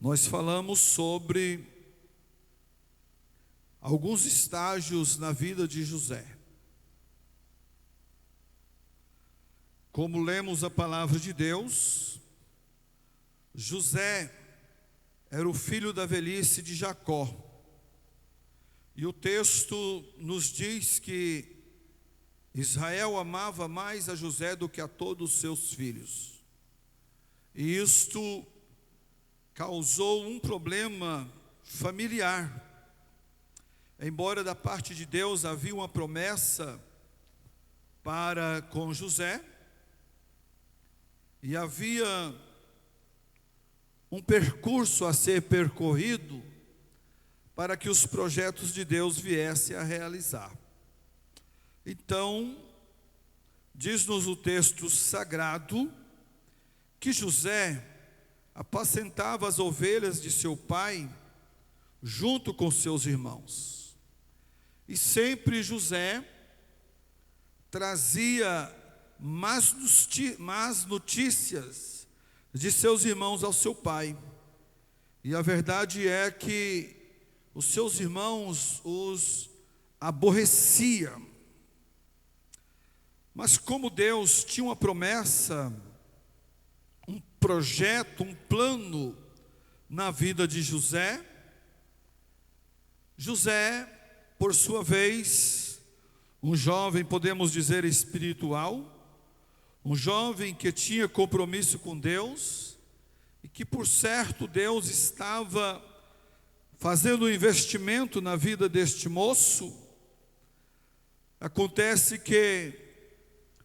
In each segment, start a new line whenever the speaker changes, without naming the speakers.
nós falamos sobre alguns estágios na vida de José. Como lemos a palavra de Deus, José era o filho da velhice de Jacó. E o texto nos diz que Israel amava mais a José do que a todos os seus filhos. E isto causou um problema familiar. Embora da parte de Deus havia uma promessa para com José, e havia um percurso a ser percorrido para que os projetos de Deus viessem a realizar. Então, diz-nos o texto sagrado que José apacentava as ovelhas de seu pai junto com seus irmãos. E sempre José trazia más notícias de seus irmãos ao seu pai. E a verdade é que os seus irmãos os aborreciam. Mas como Deus tinha uma promessa, um projeto, um plano na vida de José, José, por sua vez, um jovem, podemos dizer, espiritual, um jovem que tinha compromisso com Deus, e que por certo Deus estava fazendo um investimento na vida deste moço. Acontece que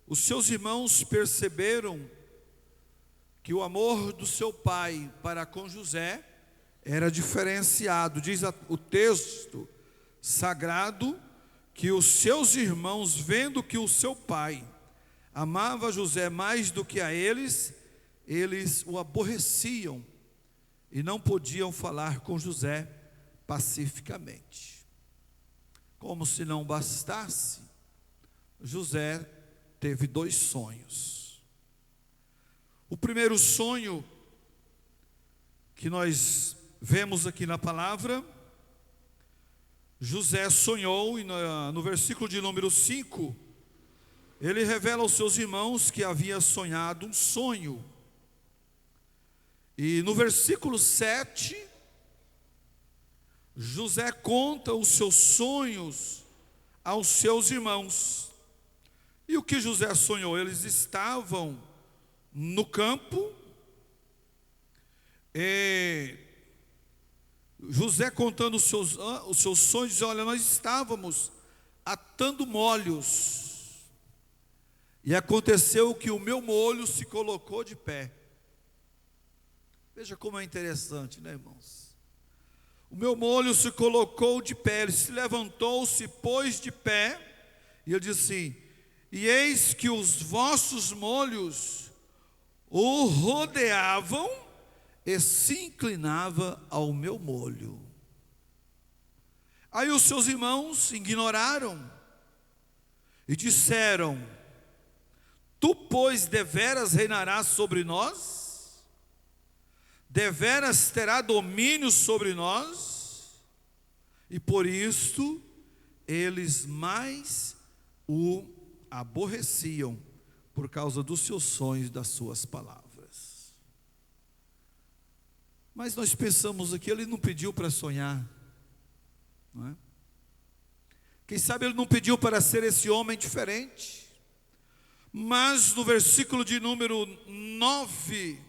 os seus irmãos perceberam que o amor do seu pai para com José era diferenciado. Diz o texto sagrado que os seus irmãos, vendo que o seu pai amava José mais do que a eles, eles o aborreciam e não podiam falar com José pacificamente. Como se não bastasse, José teve 2 sonhos. O primeiro sonho que nós vemos aqui na palavra, José sonhou, e no versículo de número 5, ele revela aos seus irmãos que havia sonhado um sonho. E no versículo 7, José conta os seus sonhos aos seus irmãos. E o que José sonhou? Eles estavam no campo, e José contando os seus sonhos, diz: olha, nós estávamos atando molhos, e aconteceu que o meu molho se colocou de pé. Veja como é interessante, né, irmãos? O meu molho se colocou de pé, ele se levantou, se pôs de pé, e ele disse assim: e eis que os vossos molhos o rodeavam e se inclinava ao meu molho. Aí os seus irmãos ignoraram e disseram: tu, pois, deveras reinarás sobre nós? Deveras terá domínio sobre nós? E por isto eles mais o aborreciam, por causa dos seus sonhos e das suas palavras. Mas nós pensamos aqui, ele não pediu para sonhar, não é? Quem sabe ele não pediu para ser esse homem diferente. Mas no versículo de número 9,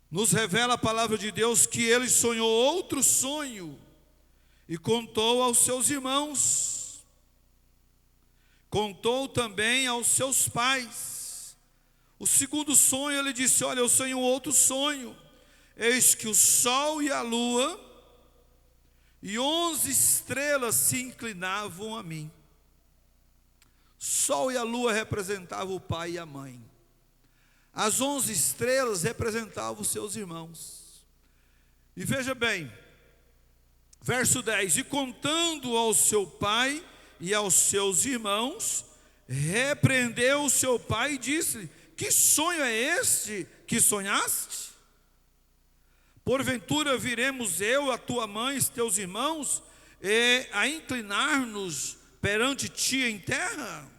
nos revela a palavra de Deus que ele sonhou outro sonho e contou aos seus irmãos. Contou também aos seus pais. O segundo sonho, ele disse: olha, eu sonhei um outro sonho. Eis que o sol e a lua e 11 estrelas se inclinavam a mim. Sol e a lua representavam o pai e a mãe. As 11 estrelas representavam os seus irmãos. E veja bem, verso 10: e contando ao seu pai e aos seus irmãos, repreendeu o seu pai e disse: que sonho é este que sonhaste? Porventura viremos eu, a tua mãe, os teus irmãos, a inclinar-nos perante ti em terra?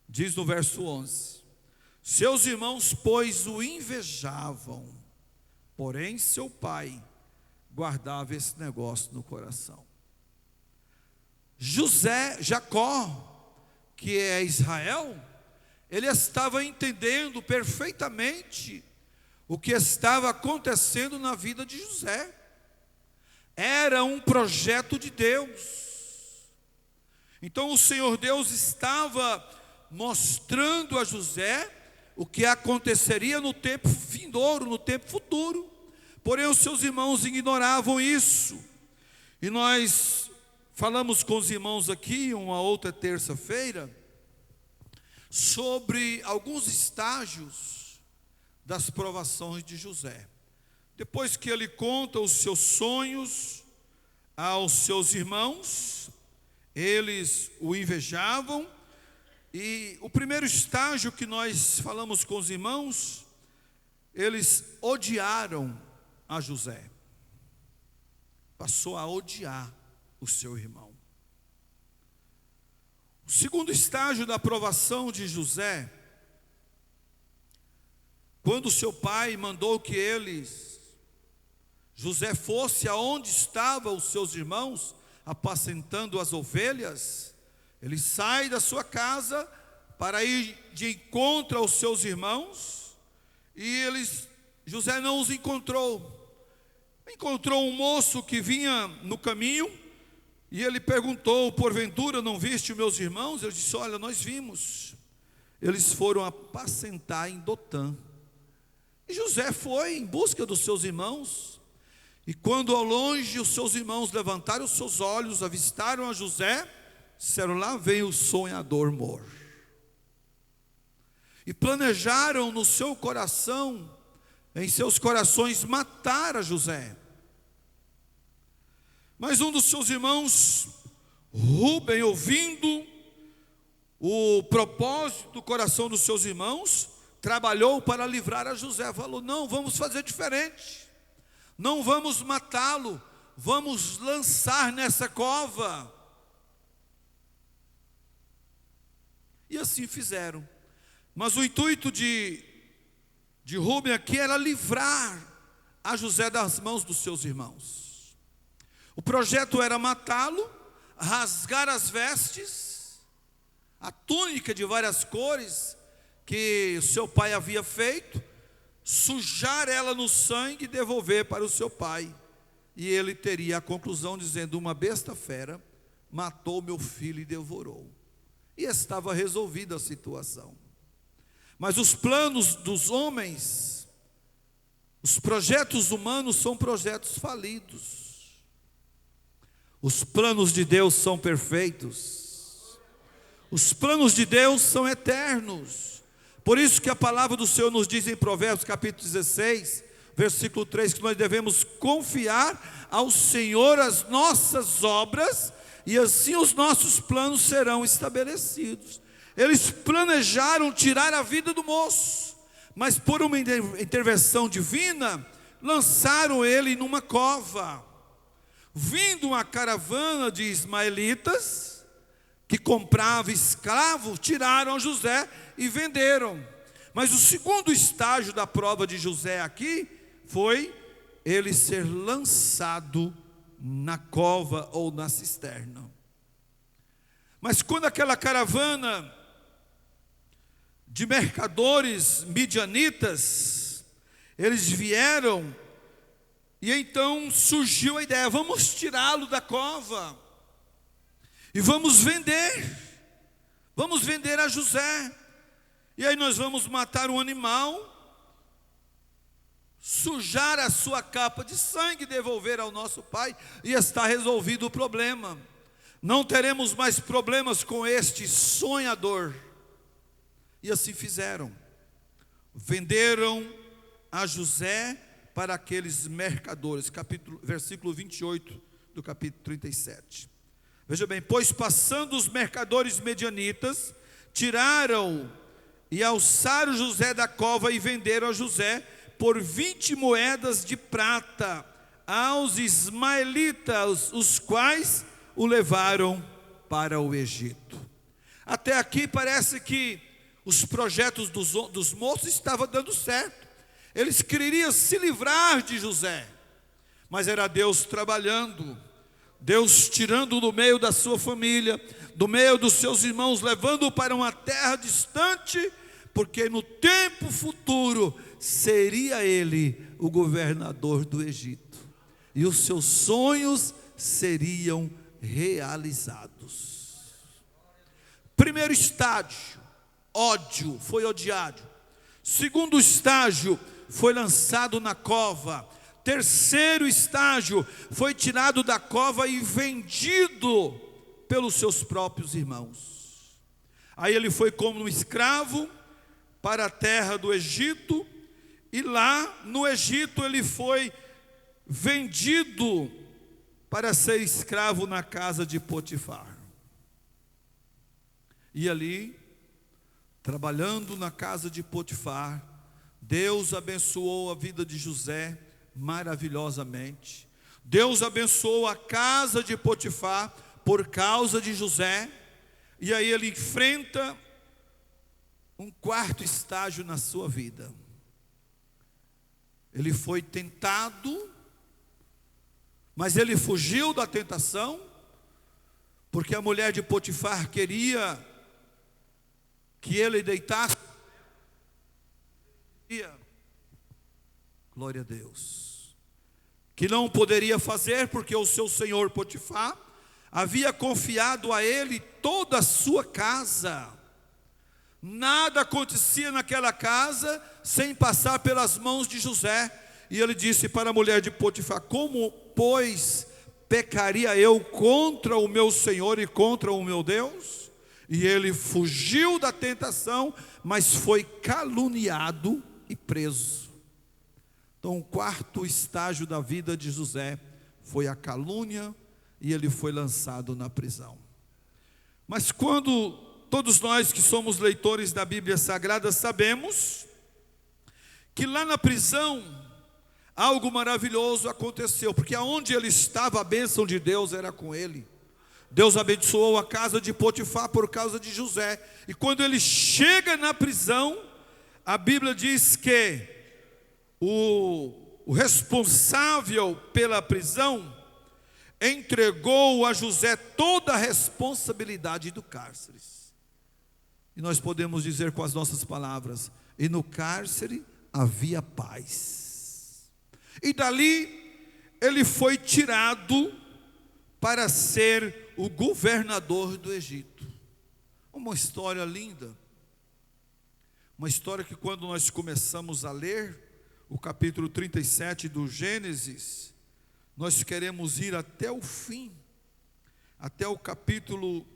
Diz no verso 11: seus irmãos, pois, o invejavam, porém seu pai guardava esse negócio no coração. Jacó, que é Israel, ele estava entendendo perfeitamente o que estava acontecendo na vida de José. Era um projeto de Deus. Então o Senhor Deus estava mostrando a José o que aconteceria no tempo vindouro, no tempo futuro. Porém os seus irmãos ignoravam isso. E nós falamos com os irmãos aqui, uma outra terça-feira, sobre alguns estágios das provações de José. Depois que ele conta os seus sonhos aos seus irmãos, eles o invejavam. E o primeiro estágio que nós falamos com os irmãos, eles odiaram a José. Passou a odiar o seu irmão. O segundo estágio da aprovação de José, quando seu pai mandou que José fosse aonde estavam os seus irmãos, apacentando as ovelhas, ele sai da sua casa para ir de encontro aos seus irmãos, e José não os encontrou. Encontrou um moço que vinha no caminho, e ele perguntou: porventura não viste meus irmãos? Ele disse: olha, nós vimos. Eles foram apacentar em Dotã. E José foi em busca dos seus irmãos, e quando ao longe os seus irmãos levantaram os seus olhos, avistaram a José, disseram: lá vem o sonhador mor. E planejaram no seu coração, em seus corações, matar a José. Mas um dos seus irmãos, Rúben, ouvindo o propósito do coração dos seus irmãos, trabalhou para livrar a José. Falou: não, vamos fazer diferente. Não vamos matá-lo, vamos lançar nessa cova. E assim fizeram. Mas o intuito de Rúben aqui era livrar a José das mãos dos seus irmãos. O projeto era matá-lo, rasgar as vestes, a túnica de várias cores que o seu pai havia feito, sujar ela no sangue e devolver para o seu pai. E ele teria a conclusão dizendo: uma besta fera matou meu filho e devorou. E estava resolvida a situação. Mas os planos dos homens, os projetos humanos são projetos falidos. Os planos de Deus são perfeitos. Os planos de Deus são eternos. Por isso que a palavra do Senhor nos diz em Provérbios capítulo 16, versículo 3, que nós devemos confiar ao Senhor as nossas obras, e assim os nossos planos serão estabelecidos. Eles planejaram tirar a vida do moço, mas por uma intervenção divina, lançaram ele numa cova. Vindo uma caravana de ismaelitas, que comprava escravo, tiraram José e venderam. Mas o segundo estágio da prova de José aqui, foi ele ser lançado na cova ou na cisterna. Mas quando aquela caravana de mercadores midianitas, eles vieram, e então surgiu a ideia: vamos tirá-lo da cova e vamos vender a José. E aí nós vamos matar um animal, sujar a sua capa de sangue, devolver ao nosso pai, e está resolvido o problema. Não teremos mais problemas com este sonhador. E assim fizeram. Venderam a José para aqueles mercadores. Versículo 28 do capítulo 37. Veja bem: pois passando os mercadores medianitas, tiraram e alçaram José da cova e venderam a José por 20 moedas de prata aos ismaelitas, os quais o levaram para o Egito. Até aqui parece que os projetos dos moços estavam dando certo. Eles queriam se livrar de José, mas era Deus trabalhando, Deus tirando do meio da sua família, do meio dos seus irmãos, levando-o para uma terra distante, porque no tempo futuro seria ele o governador do Egito, e os seus sonhos seriam realizados. Primeiro estágio, ódio, foi odiado. Segundo estágio, foi lançado na cova. Terceiro estágio, foi tirado da cova e vendido pelos seus próprios irmãos. Aí ele foi como um escravo para a terra do Egito, e lá no Egito ele foi vendido para ser escravo na casa de Potifar. E ali, trabalhando na casa de Potifar, Deus abençoou a vida de José maravilhosamente. Deus abençoou a casa de Potifar por causa de José. E aí ele enfrenta um quarto estágio na sua vida. Ele foi tentado, mas ele fugiu da tentação, porque a mulher de Potifar queria que ele deitasse. Glória a Deus. Que não poderia fazer, porque o seu senhor Potifar havia confiado a ele toda a sua casa. Nada acontecia naquela casa sem passar pelas mãos de José. E ele disse para a mulher de Potifar: como, pois, pecaria eu contra o meu Senhor e contra o meu Deus? E ele fugiu da tentação, mas foi caluniado e preso. Então o quarto estágio da vida de José foi a calúnia, e ele foi lançado na prisão. Mas quando todos nós que somos leitores da Bíblia Sagrada sabemos que lá na prisão algo maravilhoso aconteceu, porque aonde ele estava a bênção de Deus era com ele. Deus abençoou a casa de Potifar por causa de José. E quando ele chega na prisão, a Bíblia diz que o responsável pela prisão entregou a José toda a responsabilidade do cárcere. E nós podemos dizer com as nossas palavras: e no cárcere havia paz. E dali ele foi tirado para ser o governador do Egito. Uma história linda. Uma história que quando nós começamos a ler o capítulo 37 do Gênesis, nós queremos ir até o fim, até o capítulo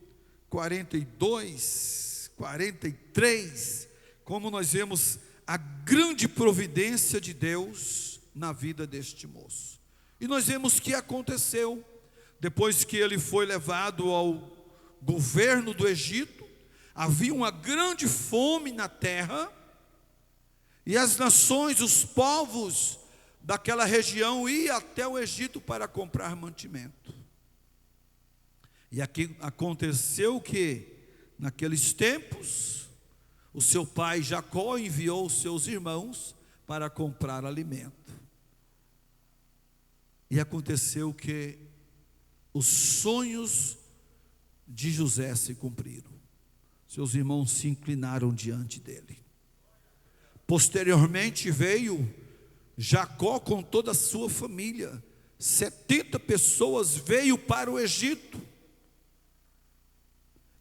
42, 43, como nós vemos a grande providência de Deus na vida deste moço. E nós vemos que aconteceu, depois que ele foi levado ao governo do Egito, havia uma grande fome na terra, e as nações, os povos daquela região iam até o Egito para comprar mantimento. E aqui aconteceu que, naqueles tempos, o seu pai Jacó enviou os seus irmãos para comprar alimento. E aconteceu que os sonhos de José se cumpriram. Seus irmãos se inclinaram diante dele. Posteriormente veio Jacó com toda a sua família. 70 pessoas veio para o Egito.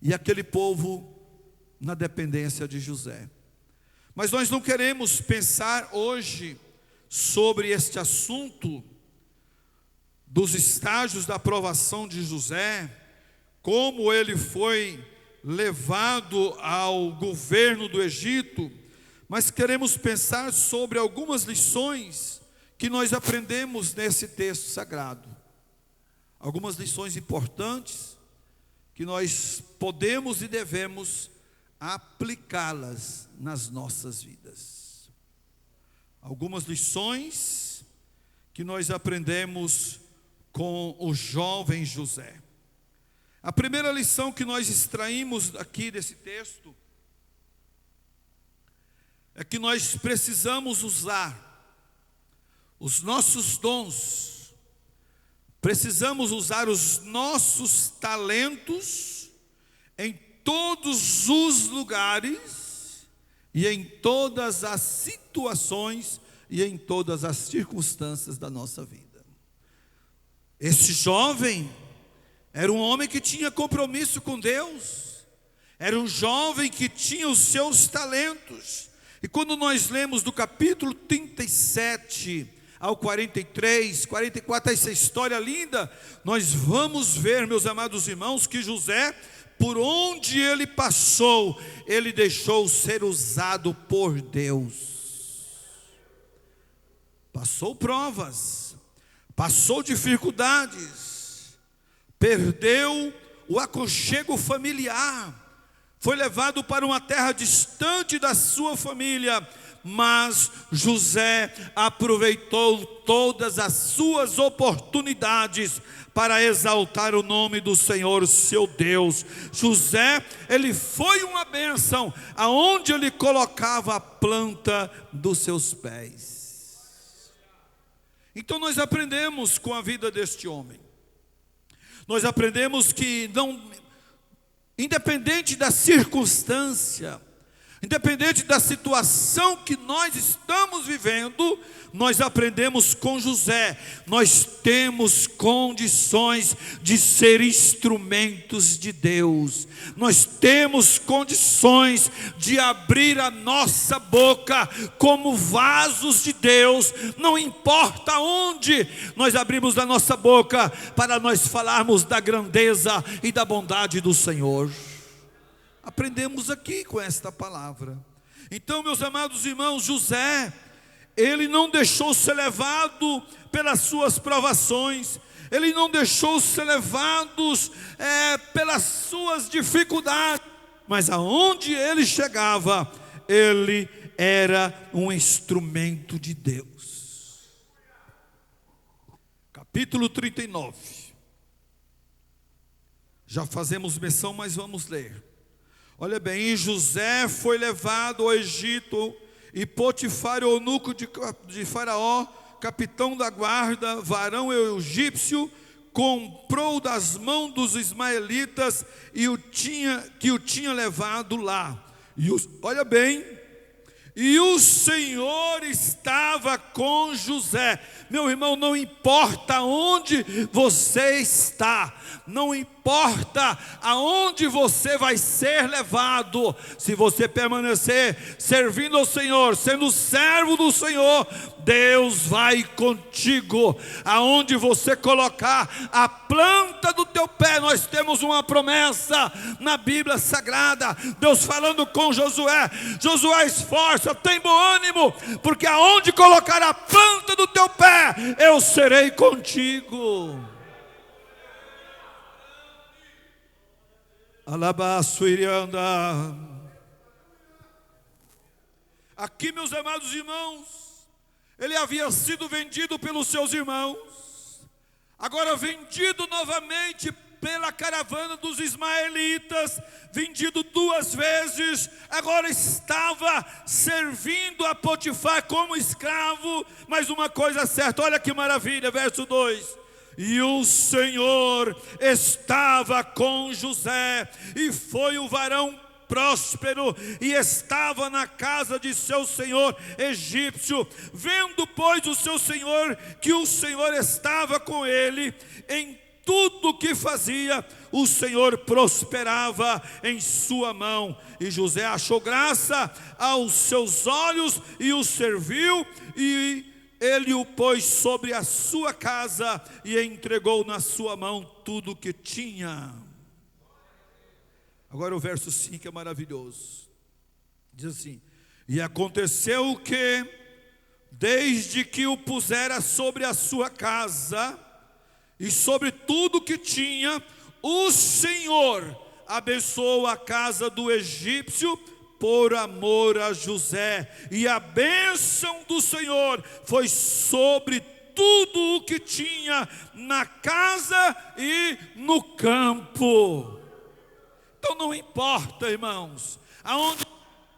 E aquele povo na dependência de José. Mas nós não queremos pensar hoje sobre este assunto dos estágios da aprovação de José, como ele foi levado ao governo do Egito, mas queremos pensar sobre algumas lições que nós aprendemos nesse texto sagrado. Algumas lições importantes que nós podemos e devemos aplicá-las nas nossas vidas. algumas lições que nós aprendemos com o jovem José. A primeira lição que nós extraímos aqui desse texto é que nós precisamos usar os nossos dons, precisamos usar os nossos talentos em todos os lugares e em todas as situações e em todas as circunstâncias da nossa vida. Esse jovem era um homem que tinha compromisso com Deus, era um jovem que tinha os seus talentos. E quando nós lemos do capítulo 37 ao 43, 44, essa história linda, nós vamos ver, meus amados irmãos, que José, por onde ele passou, ele deixou ser usado por Deus. Passou provas, passou dificuldades, perdeu o aconchego familiar, foi levado para uma terra distante da sua família, mas José aproveitou todas as suas oportunidades para exaltar o nome do Senhor, seu Deus. José, ele foi uma bênção aonde ele colocava a planta dos seus pés. Então nós aprendemos com a vida deste homem. Nós aprendemos que independente da circunstância, independente da situação que nós estamos vivendo, nós aprendemos com José, nós temos condições de ser instrumentos de Deus, nós temos condições de abrir a nossa boca como vasos de Deus, não importa onde nós abrimos a nossa boca, para nós falarmos da grandeza e da bondade do Senhor. Aprendemos aqui com esta palavra. Então, meus amados irmãos, José, ele não deixou ser levado pelas suas provações, ele não deixou ser levado pelas suas dificuldades, mas aonde ele chegava, ele era um instrumento de Deus. Capítulo 39. Já fazemos menção, mas vamos ler. Olha bem, e José foi levado ao Egito, e Potifar, eunuco de Faraó, capitão da guarda, varão egípcio, comprou das mãos dos ismaelitas que o tinha levado lá. Olha bem, e o Senhor estava com José. Meu irmão, não importa onde você está, não importa aonde você vai ser levado, se você permanecer servindo ao Senhor, sendo servo do Senhor, Deus vai contigo. Aonde você colocar a planta do teu pé, nós temos uma promessa na Bíblia Sagrada, Deus falando com Josué: Josué, esforça, tem bom ânimo, porque aonde colocar a planta do teu pé, eu serei contigo. Alabaçuirianda. Aqui, meus amados irmãos, ele havia sido vendido pelos seus irmãos, agora vendido novamente pela caravana dos ismaelitas, vendido 2 vezes, agora estava servindo a Potifar como escravo. Mas uma coisa certa, olha que maravilha, verso 2: e o Senhor estava com José, e foi o varão próspero, e estava na casa de seu senhor egípcio. Vendo, pois, o seu senhor que o Senhor estava com ele, em tudo o que fazia, o Senhor prosperava em sua mão. E José achou graça aos seus olhos, e o serviu, e ele o pôs sobre a sua casa, e entregou na sua mão tudo o que tinha. Agora o verso 5 é maravilhoso. Diz assim: e aconteceu que, desde que o pusera sobre a sua casa, e sobre tudo que tinha, o Senhor abençoou a casa do egípcio por amor a José, e a bênção do Senhor foi sobre tudo o que tinha na casa e no campo. Então não importa, irmãos, aonde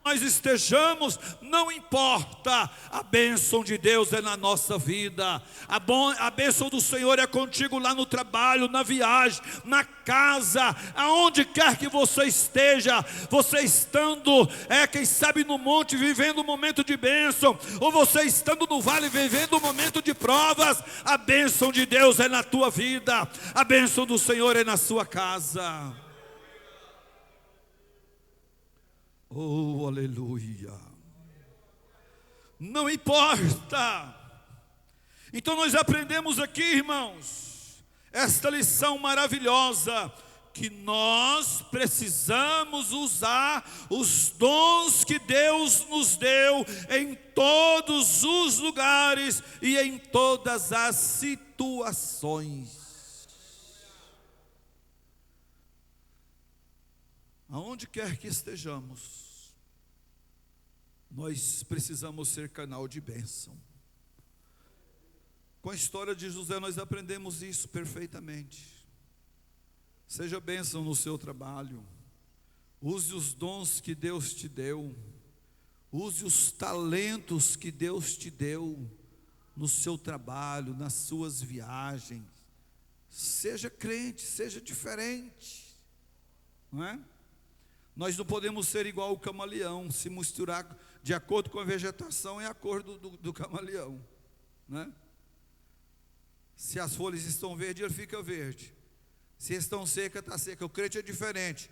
nós estejamos, não importa, a bênção de Deus é na nossa vida, a bênção do Senhor é contigo lá no trabalho, na viagem, na casa, aonde quer que você esteja, você estando, quem sabe no monte, vivendo um momento de bênção, ou você estando no vale, vivendo um momento de provas, a bênção de Deus é na tua vida, a bênção do Senhor é na sua casa. Oh, aleluia. Não importa. Então nós aprendemos aqui, irmãos, esta lição maravilhosa, que nós precisamos usar os dons que Deus nos deu em todos os lugares e em todas as situações. Aonde quer que estejamos, nós precisamos ser canal de bênção. Com a história de José nós aprendemos isso perfeitamente. Seja bênção no seu trabalho, use os dons que Deus te deu, use os talentos que Deus te deu no seu trabalho, nas suas viagens. Seja crente, seja diferente, não é? Nós não podemos ser igual o camaleão, se misturar de acordo com a vegetação é a cor do camaleão, né? Se as folhas estão verdes, ele fica verde. Se estão secas, está seca. O crente é diferente.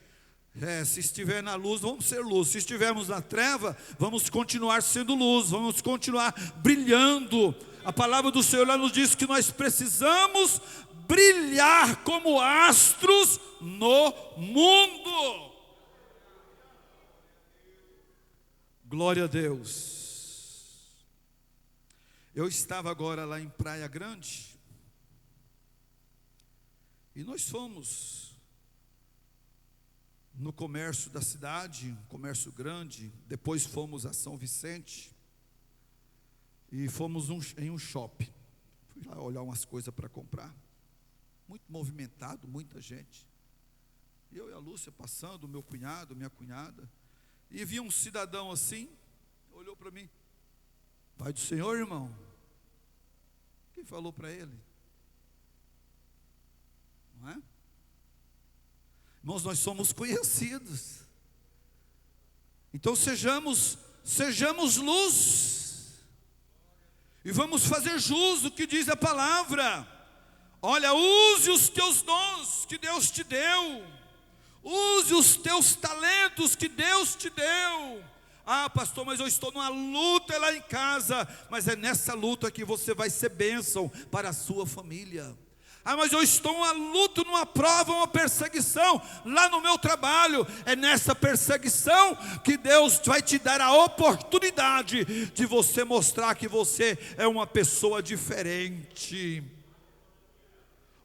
Se estiver na luz, vamos ser luz. Se estivermos na treva, vamos continuar sendo luz, vamos continuar brilhando. A palavra do Senhor lá nos diz que nós precisamos brilhar como astros no mundo. Glória a Deus. Eu estava agora lá em Praia Grande, e nós fomos no comércio da cidade, um comércio grande. Depois fomos a São Vicente, e fomos em um shopping. Fui lá olhar umas coisas para comprar, muito movimentado, muita gente. Eu e a Lúcia passando, meu cunhado, minha cunhada, e vi um cidadão assim, olhou para mim: Pai do Senhor, irmão. Quem falou para ele? Não é? Irmãos, nós somos conhecidos. Então sejamos luz, e vamos fazer jus o que diz a palavra. Olha, use os teus dons que Deus te deu, use os teus talentos que Deus te deu. Ah, pastor, mas eu estou numa luta lá em casa. Mas é nessa luta que você vai ser bênção para a sua família. Ah, mas eu estou numa luta, numa prova, uma perseguição lá no meu trabalho. É nessa perseguição que Deus vai te dar a oportunidade de você mostrar que você é uma pessoa diferente.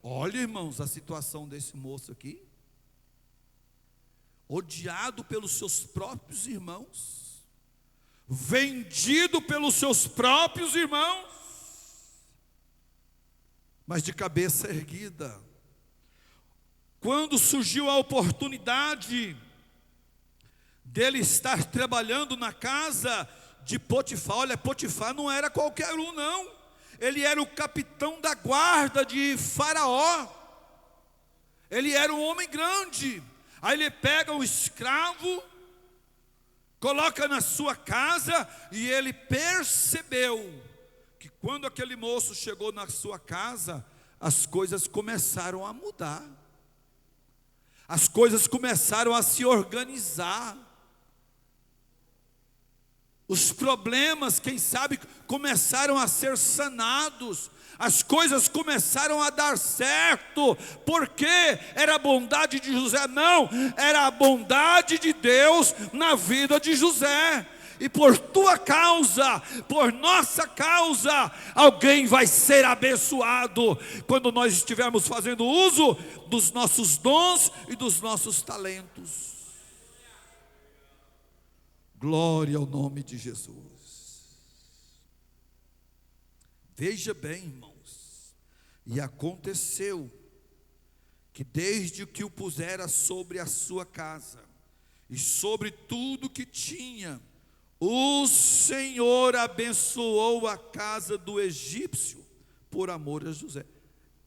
Olha, irmãos, a situação desse moço aqui, odiado pelos seus próprios irmãos, vendido pelos seus próprios irmãos, mas de cabeça erguida. Quando surgiu a oportunidade dele estar trabalhando na casa de Potifar, olha, Potifar não era qualquer um não, ele era o capitão da guarda de Faraó, ele era um homem grande. Aí ele pega um escravo, coloca na sua casa, e ele percebeu que quando aquele moço chegou na sua casa, as coisas começaram a mudar, as coisas começaram a se organizar, os problemas, quem sabe, começaram a ser sanados, as coisas começaram a dar certo. Porque era a bondade de José? Não, era a bondade de Deus na vida de José. E por tua causa, por nossa causa, alguém vai ser abençoado, quando nós estivermos fazendo uso dos nossos dons e dos nossos talentos. Glória ao nome de Jesus. Veja bem, irmãos, e aconteceu que desde que o pusera sobre a sua casa e sobre tudo que tinha, o Senhor abençoou a casa do egípcio por amor a José.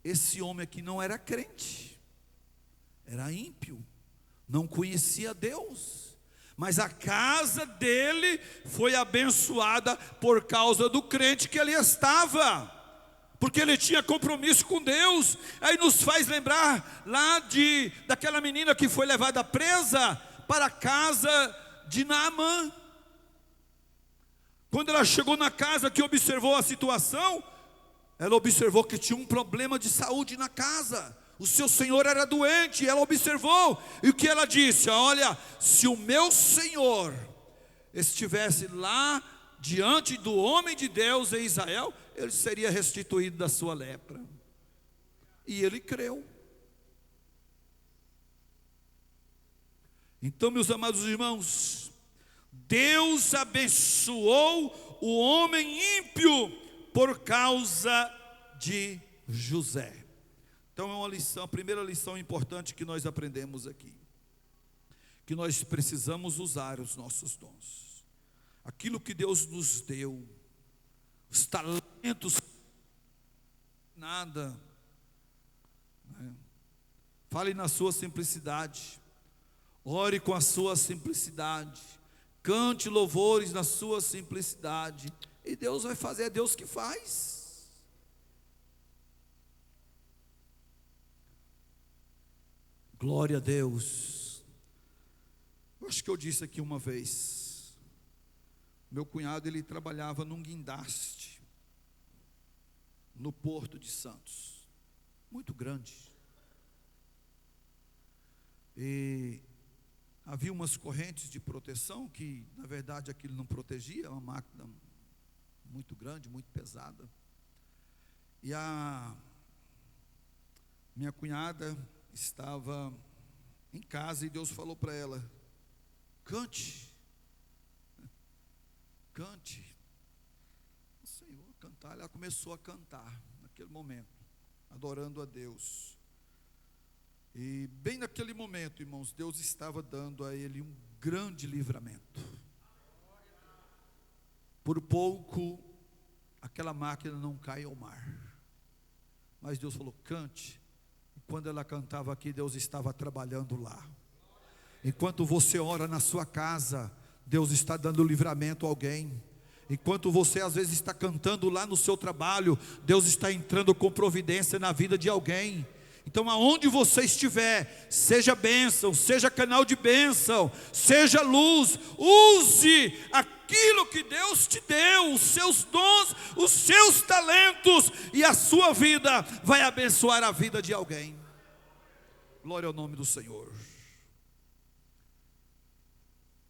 Esse homem aqui não era crente, era ímpio, não conhecia Deus, mas a casa dele foi abençoada por causa do crente que ele estava, porque ele tinha compromisso com Deus. Aí nos faz lembrar lá daquela menina que foi levada presa para a casa de Naamã. Quando ela chegou na casa, que observou a situação, ela observou que tinha um problema de saúde na casa. O seu senhor era doente, ela observou. E o que ela disse? Olha, se o meu senhor estivesse lá diante do homem de Deus em Israel, ele seria restituído da sua lepra. E ele creu. Então, meus amados irmãos, Deus abençoou o homem ímpio por causa de José. Então é uma lição, a primeira lição importante que nós aprendemos aqui, que nós precisamos usar os nossos dons, aquilo que Deus nos deu, os talentos, nada, né? Fale na sua simplicidade, ore com a sua simplicidade, cante louvores na sua simplicidade, e Deus vai fazer, é Deus que faz. Glória a Deus. Eu acho que eu disse aqui uma vez, meu cunhado, ele trabalhava num guindaste no Porto de Santos, muito grande, e havia umas correntes de proteção que, na verdade, aquilo não protegia, uma máquina muito grande, muito pesada. E a minha cunhada estava em casa e Deus falou para ela: cante, cante. O Senhor cantar, ela começou a cantar naquele momento, adorando a Deus. E bem naquele momento, irmãos, Deus estava dando a ele um grande livramento. Por pouco, aquela máquina não cai ao mar. Mas Deus falou: cante. E quando ela cantava aqui, Deus estava trabalhando lá. Enquanto você ora na sua casa, Deus está dando livramento a alguém. Enquanto você às vezes está cantando lá no seu trabalho, Deus está entrando com providência na vida de alguém. Então aonde você estiver, seja bênção, seja canal de bênção, seja luz, use aquilo que Deus te deu, os seus dons, os seus talentos, e a sua vida vai abençoar a vida de alguém. Glória ao nome do Senhor.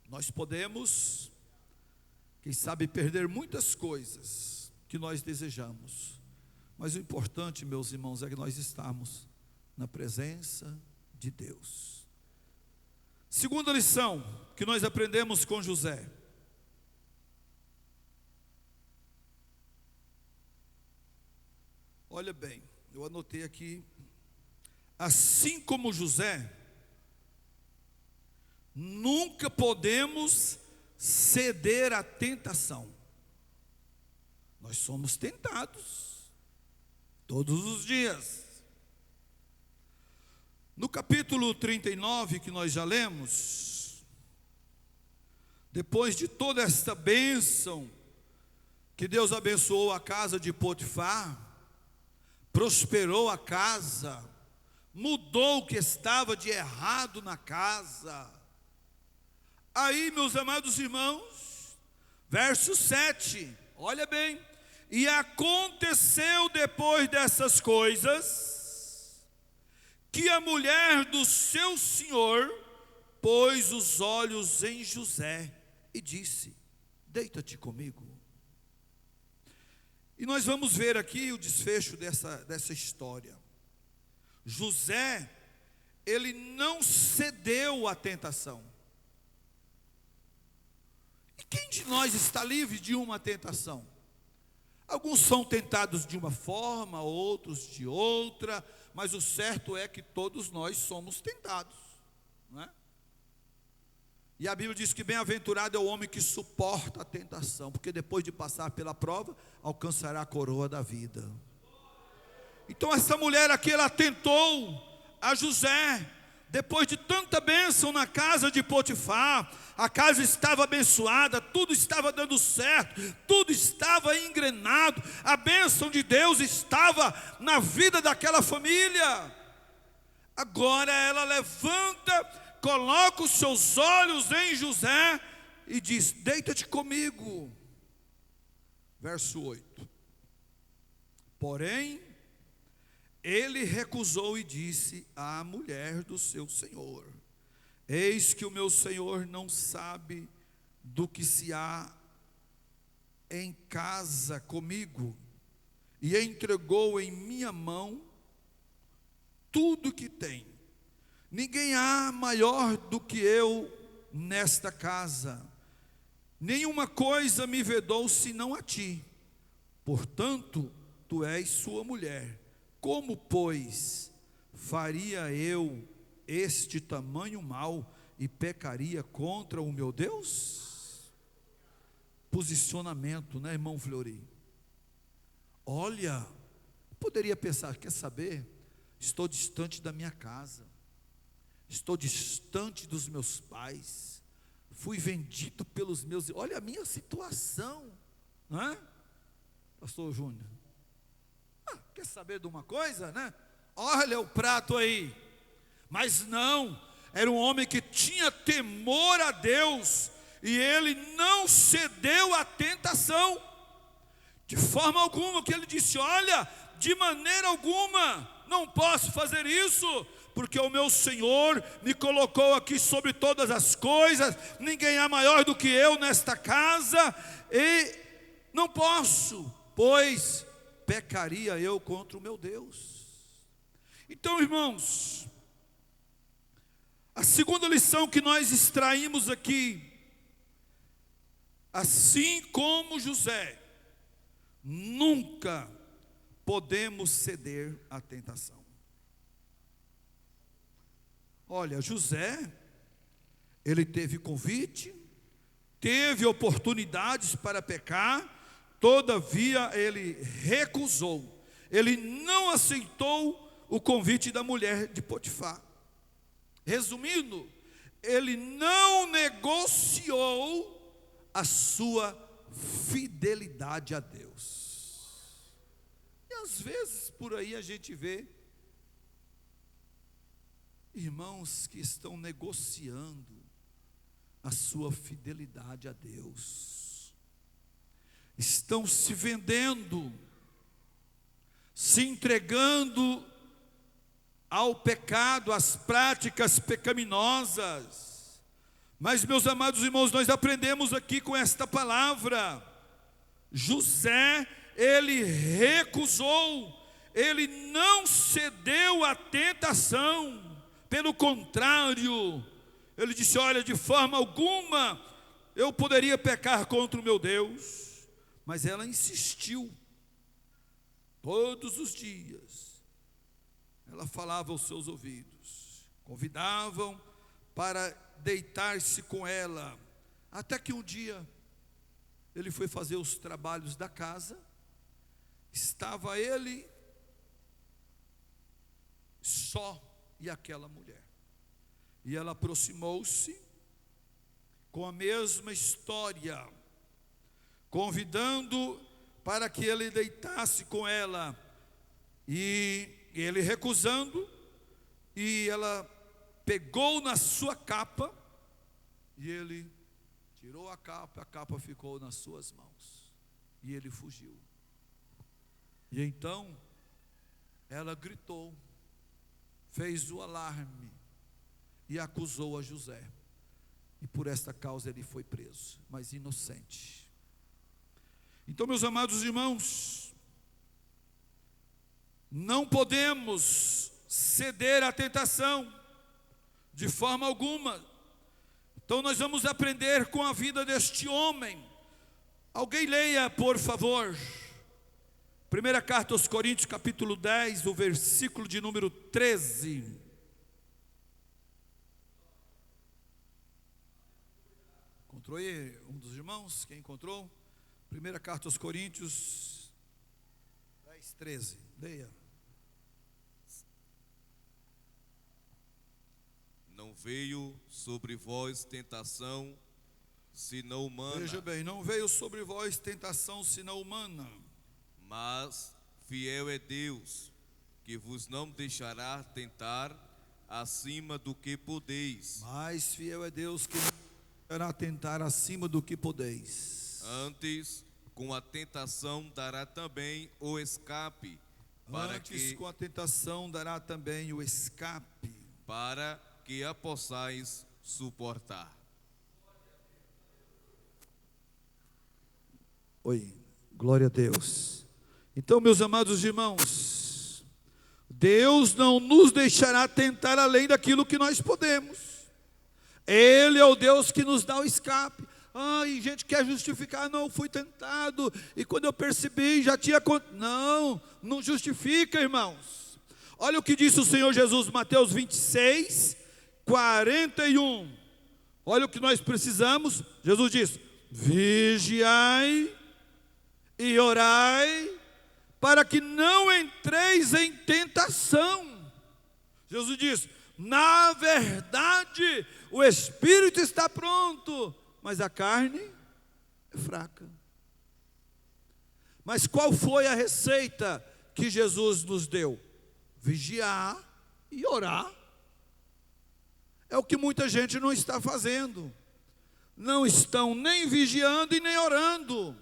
Nós podemos, quem sabe, perder muitas coisas que nós desejamos, mas o importante, meus irmãos, é que nós estamos na presença de Deus. Segunda lição que nós aprendemos com José: olha bem, eu anotei aqui, assim como José, nunca podemos ceder à tentação. Nós somos tentados todos os dias. No capítulo 39 que nós já lemos, depois de toda esta bênção, que Deus abençoou a casa de Potifar, prosperou a casa, mudou o que estava de errado na casa. Aí, meus amados irmãos, verso 7, olha bem: e aconteceu depois dessas coisas, que a mulher do seu senhor pôs os olhos em José e disse: deita-te comigo. E nós vamos ver aqui o desfecho dessa história. José, ele não cedeu à tentação. E quem de nós está livre de uma tentação? Alguns são tentados de uma forma, outros de outra, mas o certo é que todos nós somos tentados, não é? E a Bíblia diz que bem-aventurado é o homem que suporta a tentação, porque depois de passar pela prova, alcançará a coroa da vida. Então essa mulher aqui, ela tentou a José, depois de tanta bênção na casa de Potifar, a casa estava abençoada, tudo estava dando certo, tudo estava engrenado, a bênção de Deus estava na vida daquela família. Agora ela levanta, coloca os seus olhos em José e diz: deita-te comigo. Verso 8. Porém, ele recusou e disse à mulher do seu senhor: eis que o meu senhor não sabe do que se há em casa comigo, e entregou em minha mão tudo que tem. Ninguém há maior do que eu nesta casa, nenhuma coisa me vedou senão a ti, portanto tu és sua mulher. Como, pois, faria eu este tamanho mal e pecaria contra o meu Deus? Posicionamento, né, irmão Flori? Olha, poderia pensar, quer saber? Estou distante da minha casa, estou distante dos meus pais, fui vendido pelos meus... Olha a minha situação, não é, pastor Júnior? Quer saber de uma coisa, né? Olha o prato aí. Mas não, era um homem que tinha temor a Deus, e ele não cedeu à tentação, de forma alguma, que ele disse: olha, de maneira alguma, não posso fazer isso, porque o meu Senhor me colocou aqui sobre todas as coisas, ninguém é maior do que eu nesta casa, e não posso, pois pecaria eu contra o meu Deus. Então, irmãos, a segunda lição que nós extraímos aqui: assim como José, nunca podemos ceder à tentação. Olha, José, ele teve convite, teve oportunidades para pecar, todavia ele recusou, ele não aceitou o convite da mulher de Potifar. Resumindo, ele não negociou a sua fidelidade a Deus. E às vezes por aí a gente vê irmãos que estão negociando a sua fidelidade a Deus, estão se vendendo, se entregando ao pecado, às práticas pecaminosas. Mas, meus amados irmãos, nós aprendemos aqui com esta palavra: José, ele recusou, ele não cedeu à tentação, pelo contrário, ele disse: olha, de forma alguma eu poderia pecar contra o meu Deus. Mas ela insistiu, todos os dias, ela falava aos seus ouvidos, convidavam para deitar-se com ela, até que um dia, ele foi fazer os trabalhos da casa, estava ele só e aquela mulher, e ela aproximou-se com a mesma história, convidando para que ele deitasse com ela, e ele recusando, e ela pegou na sua capa, e ele tirou a capa ficou nas suas mãos, e ele fugiu. E então ela gritou, fez o alarme e acusou a José, e por esta causa ele foi preso, mas inocente. Então, meus amados irmãos, não podemos ceder à tentação de forma alguma. Então nós vamos aprender com a vida deste homem. Alguém leia, por favor, primeira carta aos Coríntios, capítulo 10, o versículo de número 13. Encontrou aí um dos irmãos? Quem encontrou? Primeira carta aos Coríntios 10, 13. Leia.
Não veio sobre vós tentação, senão humana.
Veja bem, não veio sobre vós tentação, senão humana.
Mas fiel é Deus, que vos não deixará tentar acima do que podeis.
Mas fiel é Deus, que não deixará tentar acima do que podeis.
Antes, com a tentação dará também o escape,
Com a tentação dará também o escape,
para que a possais suportar.
Oi, glória a Deus. Então, meus amados irmãos, Deus não nos deixará tentar além daquilo que nós podemos. Ele é o Deus que nos dá o escape. Ai, gente quer justificar, não, fui tentado, e quando eu percebi, já tinha... Não justifica, irmãos. Olha o que disse o Senhor Jesus, Mateus 26, 41. Olha o que nós precisamos. Jesus diz: vigiai e orai, para que não entreis em tentação. Jesus diz: na verdade, o espírito está pronto, mas a carne é fraca. Mas qual foi a receita que Jesus nos deu? Vigiar e orar. É o que muita gente não está fazendo. Não estão nem vigiando e nem orando.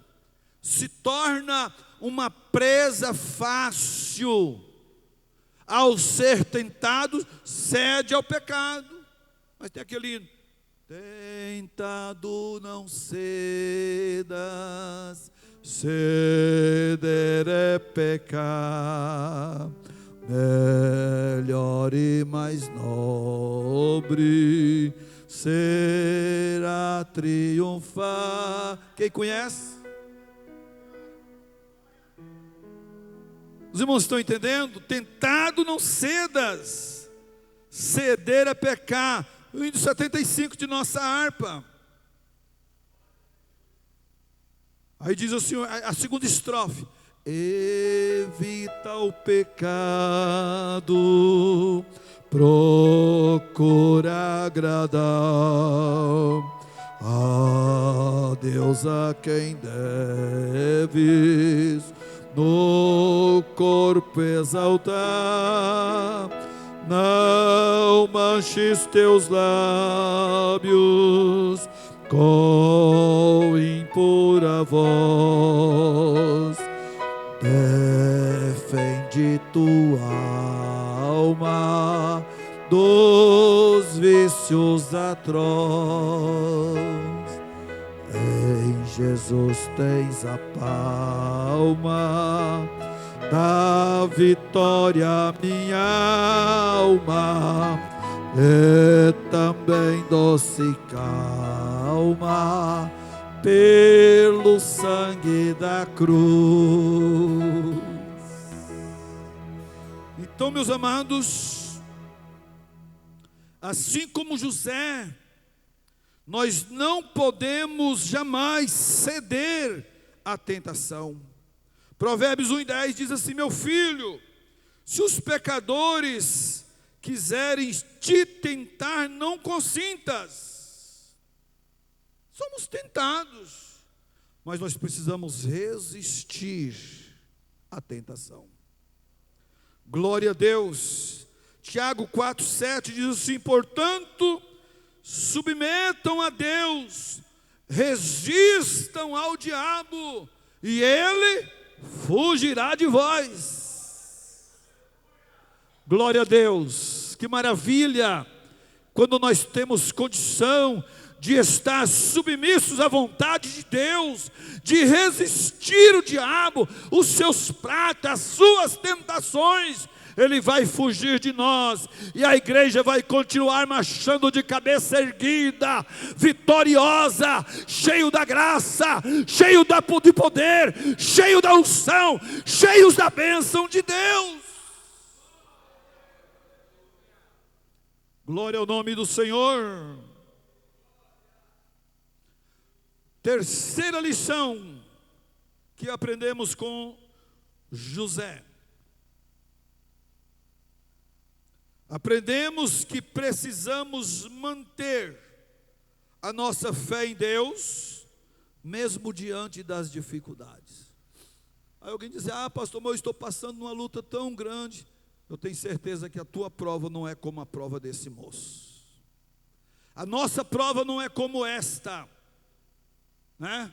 Se torna uma presa fácil. Ao ser tentado, cede ao pecado. Mas tem aquele: tentado não cedas, ceder é pecar. Melhor e mais nobre será triunfar. Quem conhece? Os irmãos estão entendendo? Tentado não cedas, ceder é pecar. O hino 75 de nossa harpa. Aí diz o Senhor, a segunda estrofe: evita o pecado, procura agradar a Deus, a quem deves no corpo exaltar. Não manches teus lábios com impura voz. Defende tua alma dos vícios atroz. Em Jesus tens a palma da vitória, minha alma, e também doce calma pelo sangue da cruz. Então, meus amados, assim como José, nós não podemos jamais ceder à tentação. Provérbios 1:10 diz assim: meu filho, se os pecadores quiserem te tentar, não consintas. Somos tentados, mas nós precisamos resistir à tentação. Glória a Deus. Tiago 4:7 diz assim: portanto, submetam a Deus, resistam ao diabo, e ele fugirá de vós. Glória a Deus. Que maravilha quando nós temos condição de estar submissos à vontade de Deus, de resistir o diabo, os seus pratos, as suas tentações, ele vai fugir de nós, e a igreja vai continuar marchando de cabeça erguida, vitoriosa, cheio da graça, cheio de poder, cheio da unção, cheios da bênção de Deus. Glória ao nome do Senhor. Terceira lição que aprendemos com José. Aprendemos que precisamos manter a nossa fé em Deus, mesmo diante das dificuldades. Aí alguém diz: pastor, mas eu estou passando numa luta tão grande. Eu tenho certeza que a tua prova não é como a prova desse moço. A nossa prova não é como esta, né?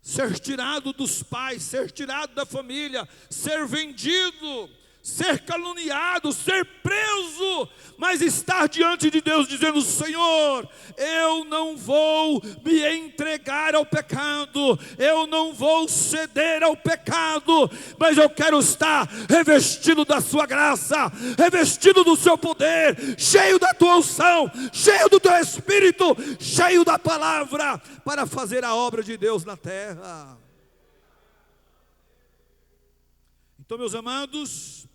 Ser tirado dos pais, ser tirado da família, ser vendido, ser caluniado, ser preso, mas estar diante de Deus dizendo: Senhor, eu não vou me entregar ao pecado, eu não vou ceder ao pecado, mas eu quero estar revestido da sua graça, revestido do seu poder, cheio da tua unção, cheio do teu Espírito, cheio da palavra, para fazer a obra de Deus na terra. Então, meus amados,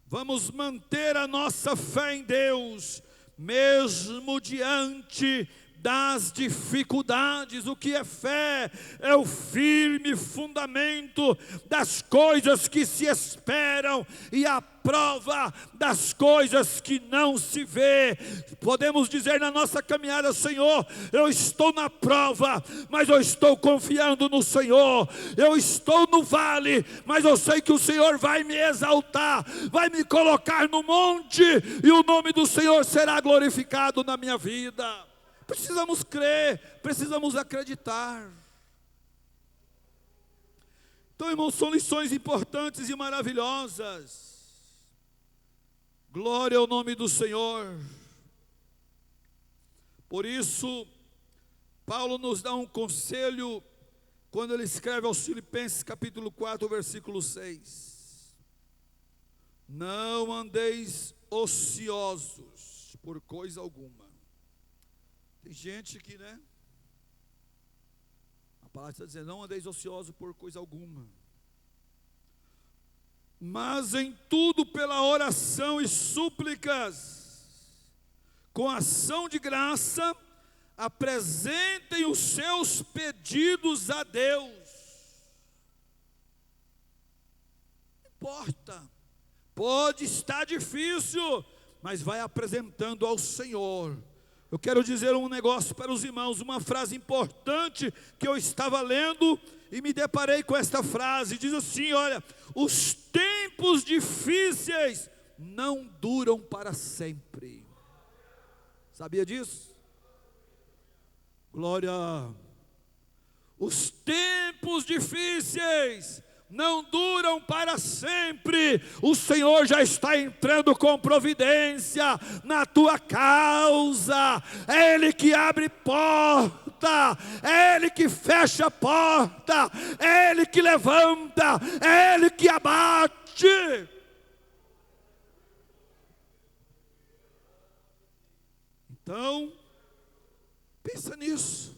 vamos manter a nossa fé em Deus, mesmo diante das dificuldades. O que é fé? É o firme fundamento das coisas que se esperam e a prova das coisas que não se vê. Podemos dizer na nossa caminhada: Senhor, eu estou na prova, mas eu estou confiando no Senhor. Eu estou no vale, mas eu sei que o Senhor vai me exaltar, vai me colocar no monte, e o nome do Senhor será glorificado na minha vida. Precisamos crer, precisamos acreditar. Então, irmãos, são lições importantes e maravilhosas. Glória ao nome do Senhor. Por isso, Paulo nos dá um conselho quando ele escreve aos Filipenses capítulo 4, versículo 6. Não andeis ociosos por coisa alguma. Tem gente que, a palavra está dizendo: não andeis ociosos por coisa alguma, mas em tudo pela oração e súplicas, com ação de graça, apresentem os seus pedidos a Deus. Não importa, pode estar difícil, mas vai apresentando ao Senhor. Eu quero dizer um negócio para os irmãos, uma frase importante que eu estava lendo e me deparei com esta frase. Diz assim: olha, os tempos difíceis não duram para sempre. Sabia disso? Glória. Os tempos difíceis não duram para sempre. O Senhor já está entrando com providência na tua causa. É Ele que abre porta, é Ele que fecha a porta, é Ele que levanta, é Ele que abate. Então, pensa nisso,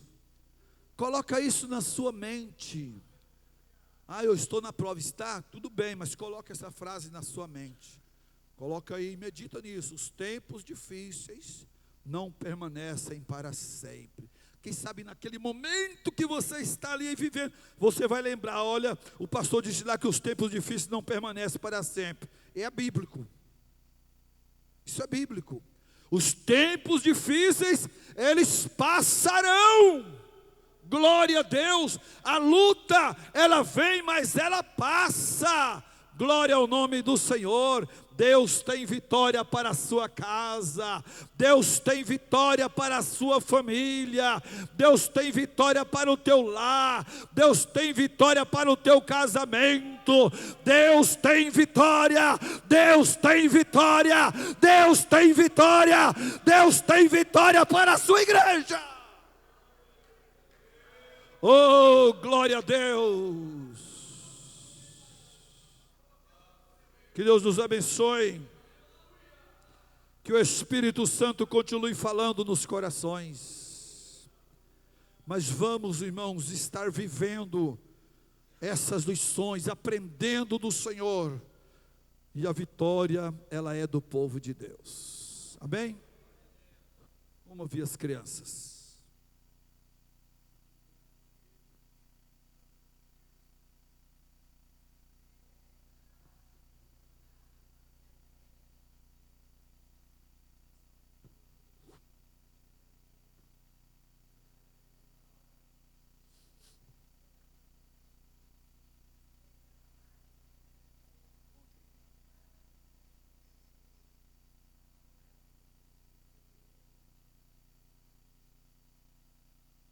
coloca isso na sua mente. Eu estou na prova. Está? Tudo bem, mas coloca essa frase na sua mente. Coloca aí e medita nisso. Os tempos difíceis não permanecem para sempre. Quem sabe naquele momento que você está ali vivendo, você vai lembrar: olha, o pastor disse lá que os tempos difíceis não permanecem para sempre. É bíblico. Isso é bíblico. Os tempos difíceis, eles passarão. Glória a Deus. A luta, ela vem, mas ela passa. Glória ao nome do Senhor. Deus tem vitória para a sua casa, Deus tem vitória para a sua família, Deus tem vitória para o teu lar, Deus tem vitória para o teu casamento, Deus tem vitória, Deus tem vitória, Deus tem vitória, Deus tem vitória para a sua igreja. Oh, glória a Deus. Que Deus nos abençoe. Que o Espírito Santo continue falando nos corações. Mas vamos, irmãos, estar vivendo essas lições, aprendendo do Senhor. E a vitória, ela é do povo de Deus. Amém? Vamos ouvir as crianças.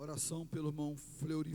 Oração pelo irmão Fleury